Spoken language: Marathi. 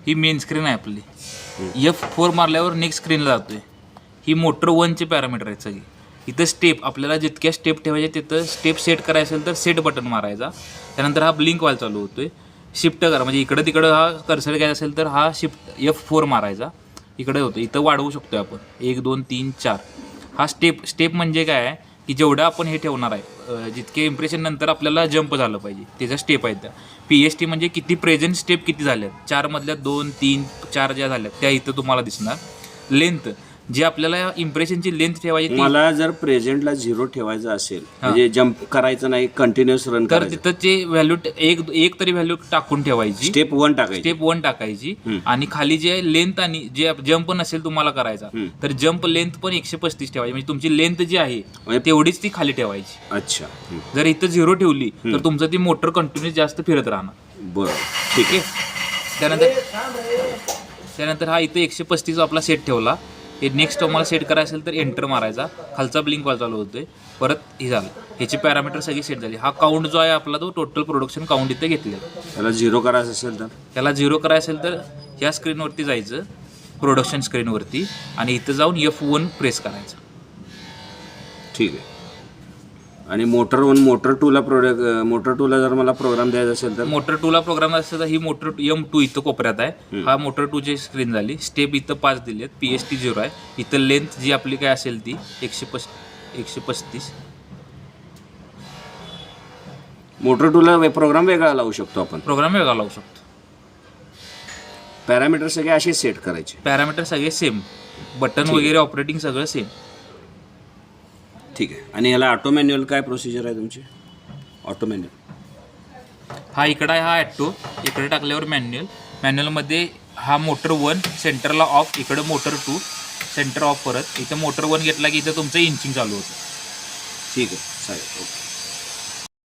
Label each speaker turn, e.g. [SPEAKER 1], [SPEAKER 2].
[SPEAKER 1] ही मेन स्क्रीन आहे आपली. F4 मारल्यावर नेक्स्ट स्क्रीनला जातोय. ही मोटर 1चे पॅरामीटर आहेत सगळी. इथं स्टेप आपल्याला जितक्या स्टेप ठेवायचे तिथं स्टेप सेट करायचं असेल तर सेट बटन मारायचा. त्यानंतर हा ब्लिंक व्हायला चालू होतोय. शिफ्ट करा म्हणजे इकडं तिकडं हा कर्सर घ्यायचा असेल तर हा शिफ्ट F4 मारायचा. इकडे होतं. इथं वाढवू शकतो आपण 1 2 3 4. हा स्टेप म्हणजे काय आहे की जेवढं आपण हे ठेवणार आहे जितके इम्प्रेशन नंतर आपल्याला जंप झालं पाहिजे त्याचा स्टेप आहे त्या. PST म्हणजे किती प्रेझेंट स्टेप किती झाल्यात 4 मधल्या 2 3 4 ज्या झाल्यात त्या इथं तुम्हाला दिसणार. लेंथ जे आपल्याला इम्प्रेशनची लेंथ ठेवायची
[SPEAKER 2] मला जर प्रेझेंटला 0 ठेवायचं असेल म्हणजे जंप करायचं नाही कंटिन्युअस रन
[SPEAKER 1] तर तिथं ते व्हॅल्यू एक तरी व्हॅल्यू टाकून ठेवायची.
[SPEAKER 2] स्टेप 1
[SPEAKER 1] टाकायची आणि खाली जे लेंथ आणि जे जंप नसेल तुम्हाला करायचा तर जंप लेंथ पण 135 ठेवायची. म्हणजे तुमची लेंथ जी आहे तेवढीच ती खाली ठेवायची.
[SPEAKER 2] अच्छा.
[SPEAKER 1] जर इथं 0 ठेवली तर तुमचं ती मोटर कंटिन्यूस जास्त फिरत राहणार.
[SPEAKER 2] बरं ठीक आहे.
[SPEAKER 1] त्यानंतर हा इथं 135 आपला सेट ठेवला. हे नेक्स्ट तुम्हाला सेट करायचं असेल तर एंटर मारायचा. खालचा ब्लिंक व्हायला चालू होतोय. परत हे झालं. ह्याची पॅरामीटर सगळी सेट झाली. हा काउंट जो आहे आपला तो टोटल प्रोडक्शन काउंट इथे घेतलेला.
[SPEAKER 2] त्याला 0 करायचं असेल तर
[SPEAKER 1] ह्या स्क्रीनवरती जायचं प्रोडक्शन स्क्रीनवरती आणि इथं जाऊन F1 प्रेस करायचं.
[SPEAKER 2] ठीक आहे. आणि मोटर 1 मोटर 2ला जर मला प्रोग्राम द्यायचा असेल तर
[SPEAKER 1] मोटर 2ला प्रोग्राम असेल तर ही मोटर M2 इथं कोपऱ्यात आहे. हा मोटर 2ची स्क्रीन झाली. स्टेप इथं 5 दिलेत. PST 0 आहे. इथं लेंथ जी आपली काय असेल ती 135.
[SPEAKER 2] मोटर 2ला प्रोग्राम वेगळा लावू शकतो आपण.
[SPEAKER 1] प्रोग्राम वेगळा लावू शकतो.
[SPEAKER 2] पॅरामीटर सगळे असे सेट करायचे.
[SPEAKER 1] पॅरामीटर सगळे सेम. बटन वगैरे ऑपरेटिंग सगळं सेम.
[SPEAKER 2] ठीक आहे. आणि याला ऑटो मॅन्युअल काय प्रोसिजर आहे तुमची? ऑटो मॅन्युअल
[SPEAKER 1] हा इकडं आहे. हा ॲटो इकडे टाकल्यावर मॅन्युअलमध्ये हा मोटर 1 सेंटरला ऑफ. इकडं मोटर 2 सेंटर ऑफ. परत इथं मोटर 1 घेतला की इथं तुमचं इंचिंग चालू होतं.
[SPEAKER 2] ठीक आहे चालेल. ओके.